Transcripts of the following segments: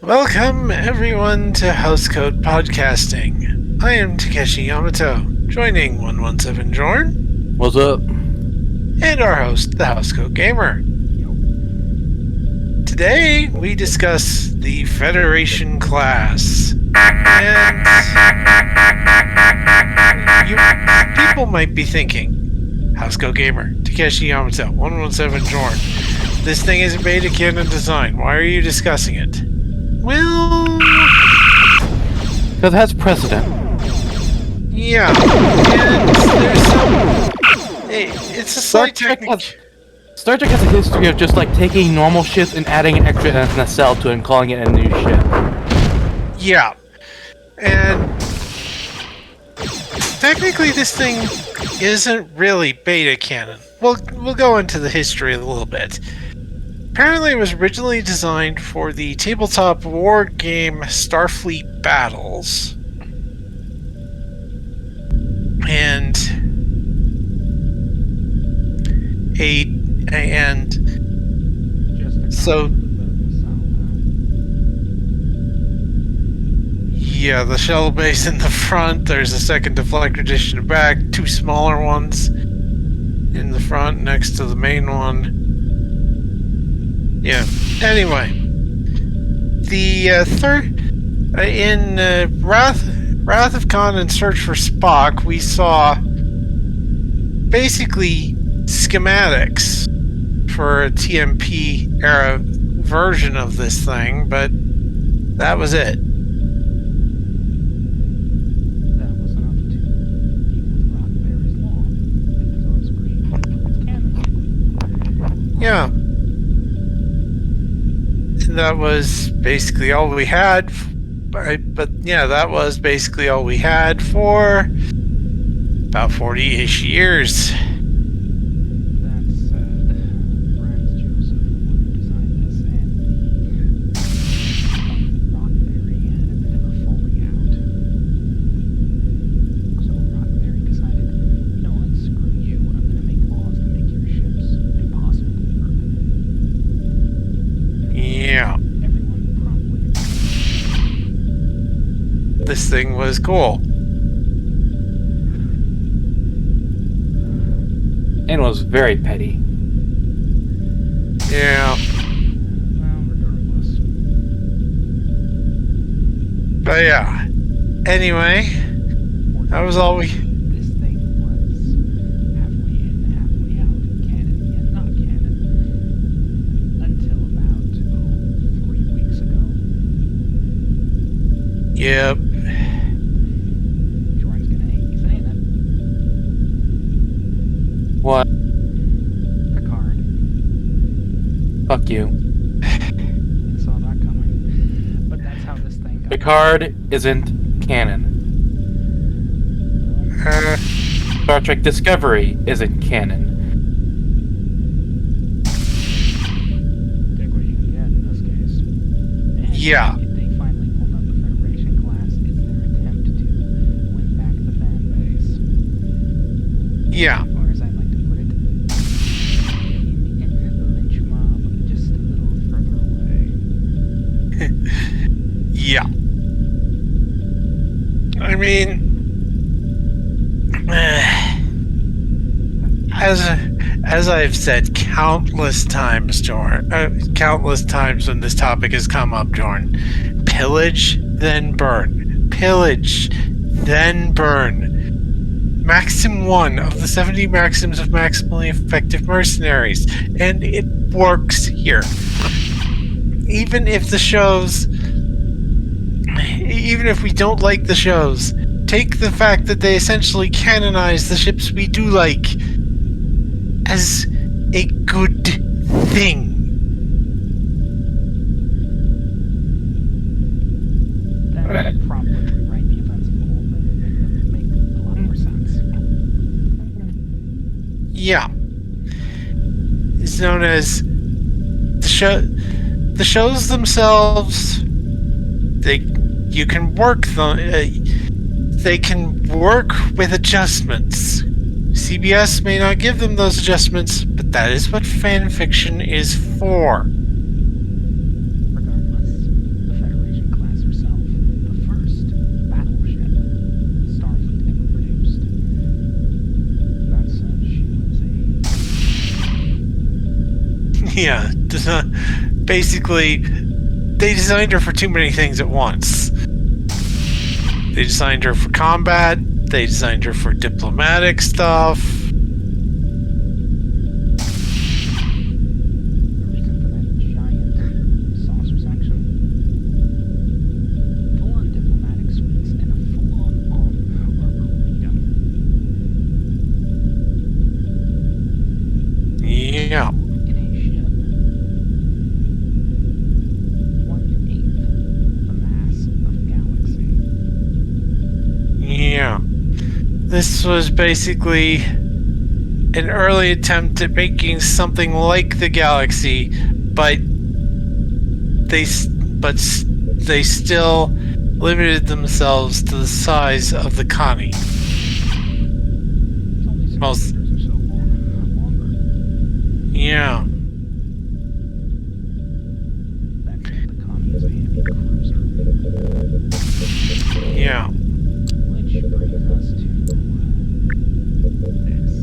Welcome, everyone, to Housecoat Podcasting. I am Takeshi Yamato, joining 117 Jorn. What's up? And our host, the Housecoat Gamer. Today, we discuss the Federation class. And people might be thinking, Housecoat Gamer, Takeshi Yamato, 117 Jorn. This thing is a beta canon design. Why are you discussing it? Well, Because it has precedent. yeah, and there's some. It's a slight technique. Star Trek has a history of just like taking normal ships and adding an extra nacelle to it and calling it a new ship. Yeah, and technically, this thing isn't really beta canon. We'll go into the history a little bit. Apparently, it was originally designed for the tabletop war game Starfleet Battles. And so yeah, the shuttle base in the front, there's a second deflector dish in the back, two smaller ones in the front next to the main one. Yeah. Anyway, the third in Wrath of Khan and Search for Spock, we saw basically schematics for a TMP era version of this thing, but that was it. That was enough to deal with Roddenberry's law. If it's on screen, it's canon. Yeah. And that was basically all we had. But yeah, that was basically all we had for about 40-ish years. That said, Franz Joseph would design this, and Roddenberry had a bit of a falling out. So Roddenberry decided, you know what, screw you, I'm going to make laws to make your ships impossible to work. Yeah. Everyone promptly agreed. This thing was cool. And was very petty. Yeah. Well, regardless. But yeah. Anyway, that was all we... This thing was halfway in, halfway out, canon yet not canon, until about, 3 weeks ago. Yep. Jordan's gonna hate me saying it. What? Picard. Fuck you. I saw that coming. But that's how this thing got. Picard isn't canon. Star Trek Discovery isn't canon. Take what you can get in this case. And Yeah. if they finally pulled out the Federation class, it's their attempt to win back the fan base. Yeah. Or as I like to put it, in the lynch mob, just a little further away. Yeah. I mean, as I've said countless times, Jorn, countless times when this topic has come up, Jorn, pillage, then burn. Pillage, then burn. Maxim 1 of the 70 maxims of maximally effective mercenaries, and it works here. Even if we don't like the shows, take the fact that they essentially canonize the ships we do like as a good thing. That would promptly rewrite the events of the whole thing and make them make a lot more sense. Yeah. It's known as the shows themselves. You can work them. They can work with adjustments. CBS may not give them those adjustments, but that is what fan fiction is for. Regardless, the Federation Yeah. Basically, they designed her for too many things at once. They designed her for combat. They designed her for diplomatic stuff. The reason for that giant saucer section? Full-on diplomatic suites and a full-on arboretum. Yeah. In a ship, 1/8 the mass of galaxy. Yeah. This was basically an early attempt at making something like the Galaxy, but they still limited themselves to the size of the Connie. It's only 6 Most- meters or so longer. Yeah. That said, the Connie is a heavy cruiser. Yeah. Which brings us to this.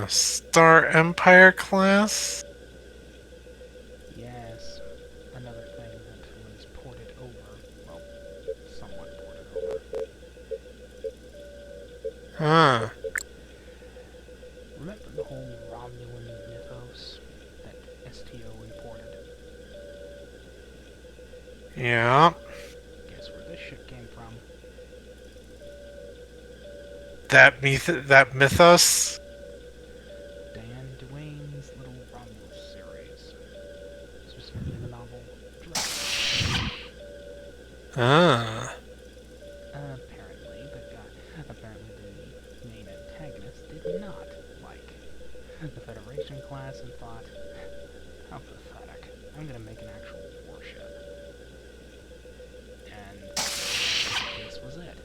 Star Empire class? Yes, another thing that was ported over. Well, somewhat ported over. Huh. Remember the whole Romulan mythos that STO imported? Yeah. Guess where this ship came from? That mythos? Dan Duane's Little Romulus series. Specifically the novel Dread. Apparently the main antagonist did not like the Federation class and thought, how pathetic. I'm gonna make an actual warship. And this was it.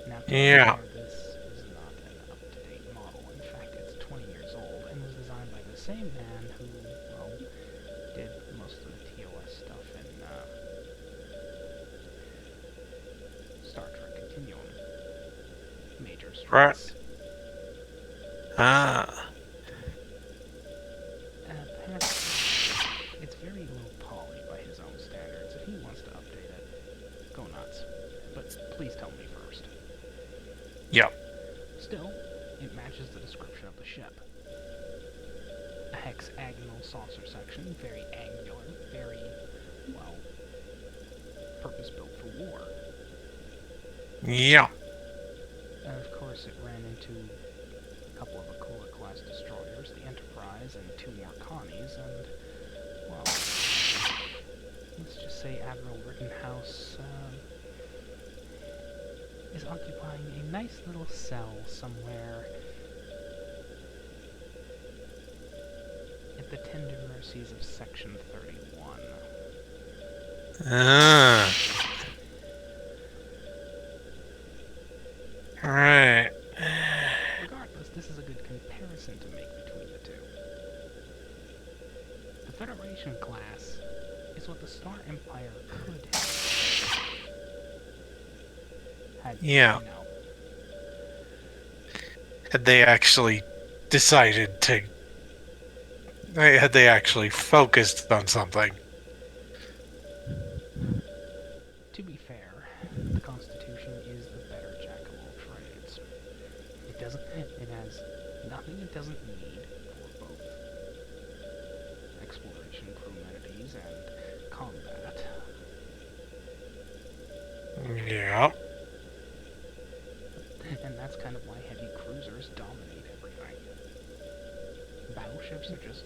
Now, to be Yeah. fair, this is not an up-to-date model. In fact, it's 20 years old and was designed by the same man who, well, did most of the TOS stuff in Star Trek Continuum. Major Right. stress. Apparently, it's very low poly by his own standards. If he wants to update it, go nuts. But please tell me first. Yep. Still, it matches the description of the ship. A hexagonal saucer section, very angular, very, well, purpose-built for war. Yeah. And of course it ran into a couple of Aquila-class destroyers, the Enterprise, and 2 more Connies, and, well, let's just say Admiral Rittenhouse, is occupying a nice little cell somewhere at the tender mercies of Section 31. Alright. Regardless, this is a good comparison to make between the two. The Federation class is what the Star Empire could have. Had, Yeah. you know, Had they actually decided to... Had they actually focused on something? to be fair, the Constitution is the better jack of all trades. It has nothing it doesn't need for both exploration, crew amenities, and combat. Yeah. And that's kind of why heavy cruisers dominate everything. Battleships are just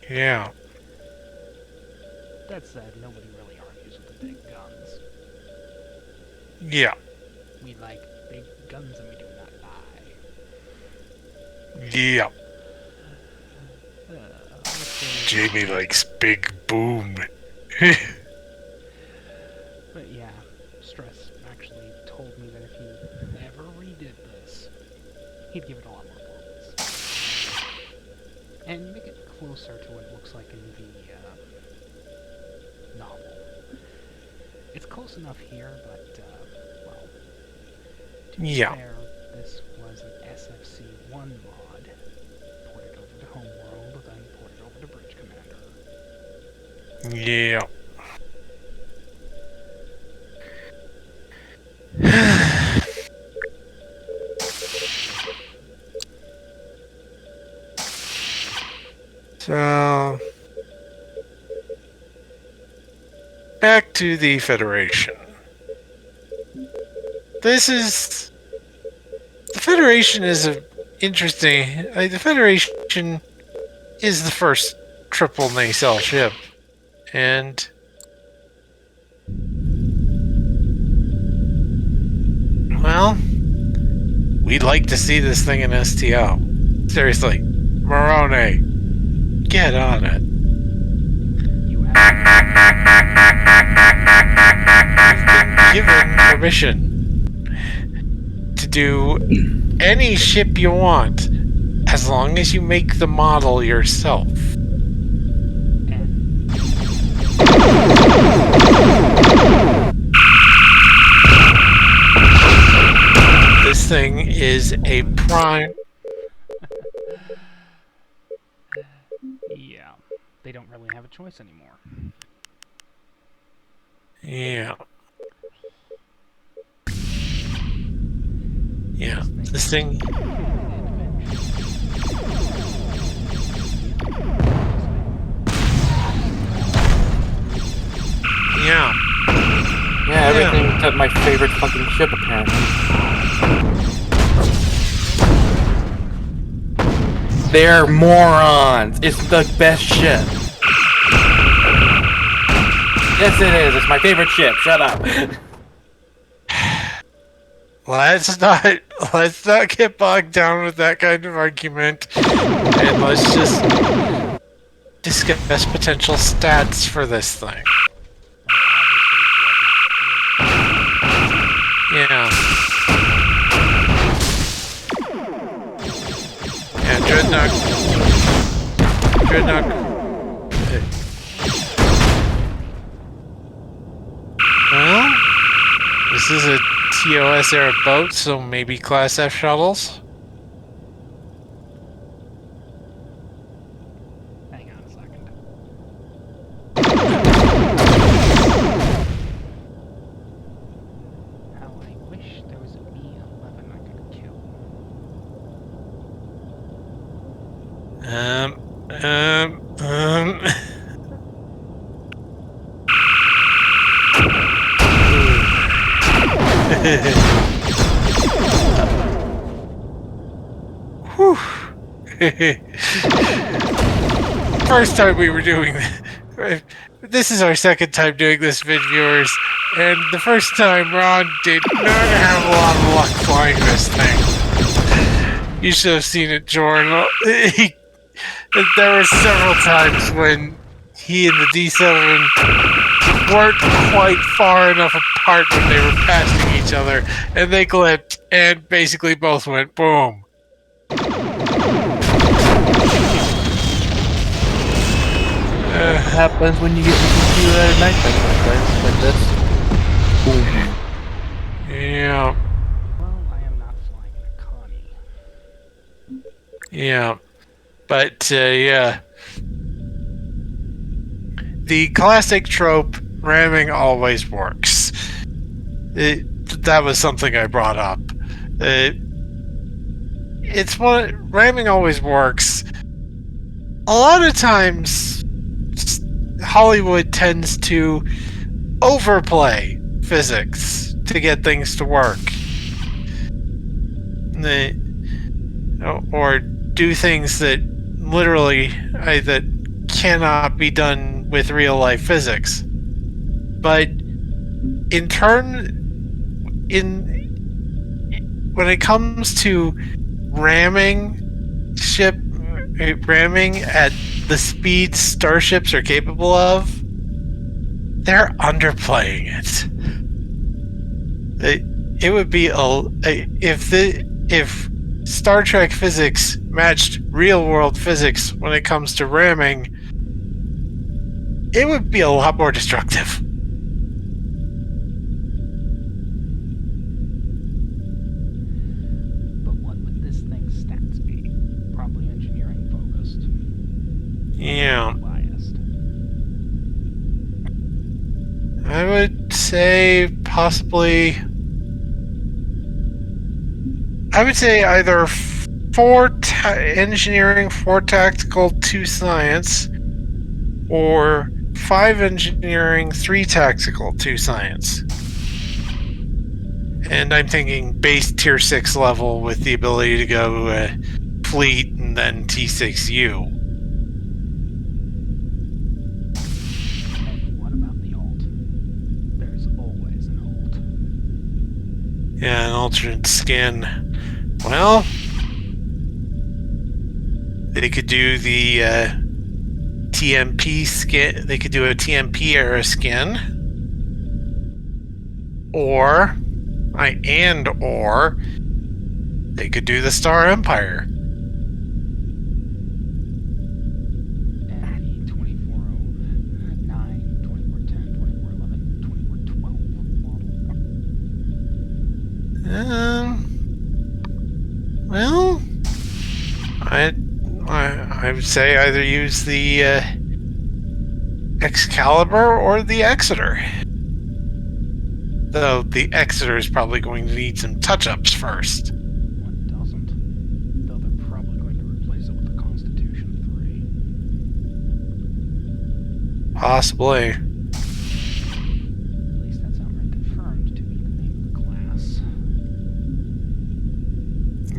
Yeah. That said, nobody really argues with the big guns. Yeah. We like big guns and we do not lie. Yeah. Let's say- Jamie likes big boom. But yeah, Stress actually told me that if he ever redid this, he'd give it a lot more points. And make it closer to what it looks like in the novel. It's close enough here, but, well, to be Yeah. fair, this was an SFC1 mod. Ported over to Homeworld, then ported over to Bridge Commander. Yeah. So, back to the Federation. The Federation is interesting. The Federation is the first triple nacelle ship, and well, we'd like to see this thing in STO. Seriously, Morone, get on it. You have Given permission to do any ship you want, as long as you make the model yourself. and This thing is a prime. yeah, they don't really have a choice anymore. Yeah. Yeah. This thing. Yeah. Yeah, everything except my favorite fucking ship, apparently. They're morons. It's the best ship. Yes, it is. It's my favorite ship. Shut up. Let's not get bogged down with that kind of argument, and let's just discuss potential stats for this thing. Yeah. Yeah, Dreadnought. Well, this is a TOS era boat, so maybe Class F shuttles? Hang on a second. How I wish there was a B-11 I could kill. Whew. First time we were doing this. This is our second time doing this, vid viewers, and the first time Ron did not have a lot of luck flying this thing. You should have seen it, Jordan. There were several times when he and the D7 weren't quite far enough apart when they were passing each other, and they clipped, and basically both went boom. Happens when you get into night like this. Boom. Yeah, Well, I am not flying in a Connie. yeah. But, yeah. The classic trope, ramming always works. That was something I brought up. Ramming always works. A lot of times, Hollywood tends to overplay physics to get things to work. Or do things that literally that cannot be done with real life physics. But when it comes to ramming at the speed starships are capable of, they're underplaying it. It would be if Star Trek physics matched real world physics when it comes to ramming, it would be a lot more destructive. say possibly. I would say either engineering, 4 tactical, 2 science, or 5 engineering, 3 tactical, 2 science. And I'm thinking base tier 6 level with the ability to go fleet and then T6U. And what about the alt? There's always an alt. Yeah, an alternate skin. Well, they could do the TMP skin. They could do a TMP era skin, or they could do the Star Empire. And the 2409, 2410, 2411, 2412 model. Well, I would say either use the Excalibur or the Exeter. Though the Exeter is probably going to need some touch-ups first. What doesn't? Though they're probably going to replace it with the Constitution 3. Possibly. At least that's outright confirmed to be the name of the class.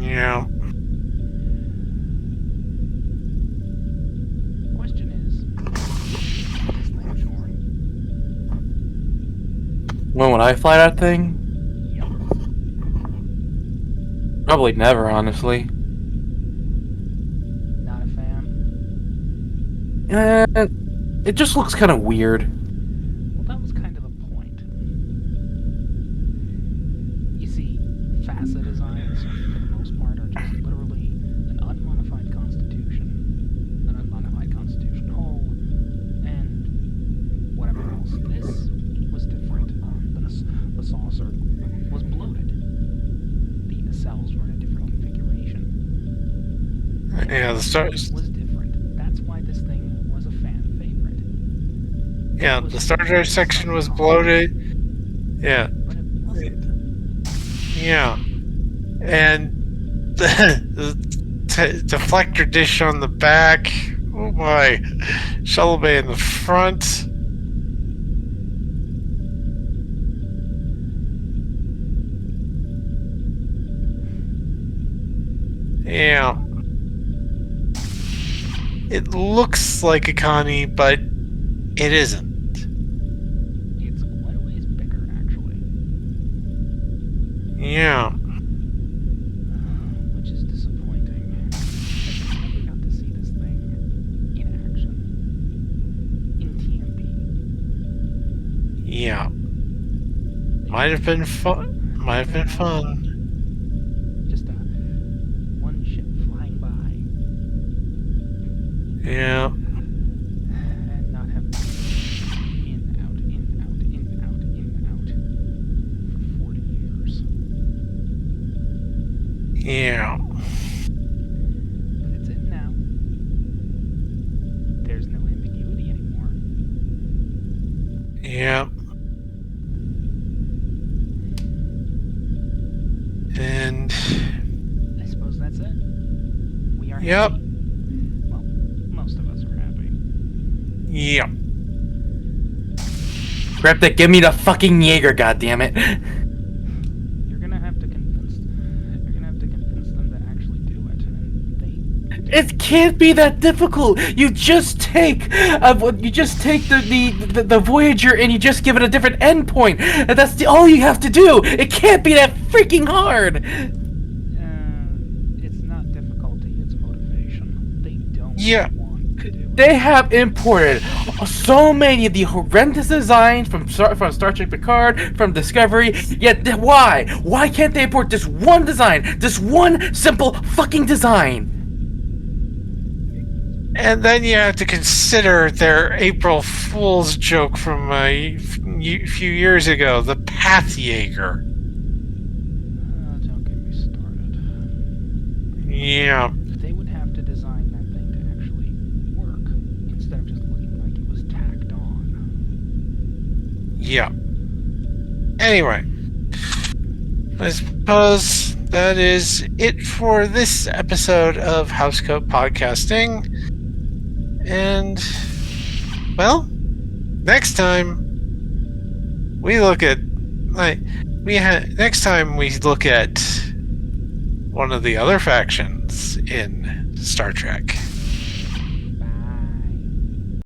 Yeah. Question is, this thing short? When would I fly that thing? Yep. Probably never, honestly. Not a fan? It just looks kind of weird. Well, that was kind of the point. You see, facet designs, for the most part, are just literally an unmodified constitution, an unmodified constitution hull, and whatever else. This was different. The saucer was bloated. The nacelles were in a different configuration. Yeah, the Star. was different. That's why this thing was a fan favorite. Yeah, the Star Drive section was bloated. Yeah, But it wasn't. yeah, and the deflector dish on the back. Oh my, shuttle bay in the front. Yeah. It looks like a Connie, but it isn't. It's quite a ways bigger, actually. Yeah. Which is disappointing. I never got to see this thing in action. In TMP. Yeah. Might have been fun. Might have been fun. Just one ship flying by. Yeah. And not having to in, out, in, out, in, out, in, out for 40 years. Yeah. But it's in now. There's no ambiguity anymore. Yeah. And I suppose that's it. We are Yep. happy. Well, most of us are happy. yeah. Cryptic, give me the fucking Jaeger, goddammit. You're gonna have to convince them to actually do it, and they It can't be that difficult. You just take the Voyager and you just give it a different endpoint. And that's all you have to do. It can't be that freaking hard. it's not difficulty, it's motivation. They don't Yeah. want to do it. They have imported so many of the horrendous designs from Star Trek Picard, from Discovery. Yet why? Why can't they import this one design? This one simple fucking design? And then you have to consider their April Fool's joke from a few years ago, the Path Jaeger. Don't get me started. Yeah. They would have to design that thing to actually work, instead of just looking like it was tacked on. Yeah. Anyway, I suppose that is it for this episode of Housecoat Podcasting. And, well, next time we look at next time we look at one of the other factions in Star Trek.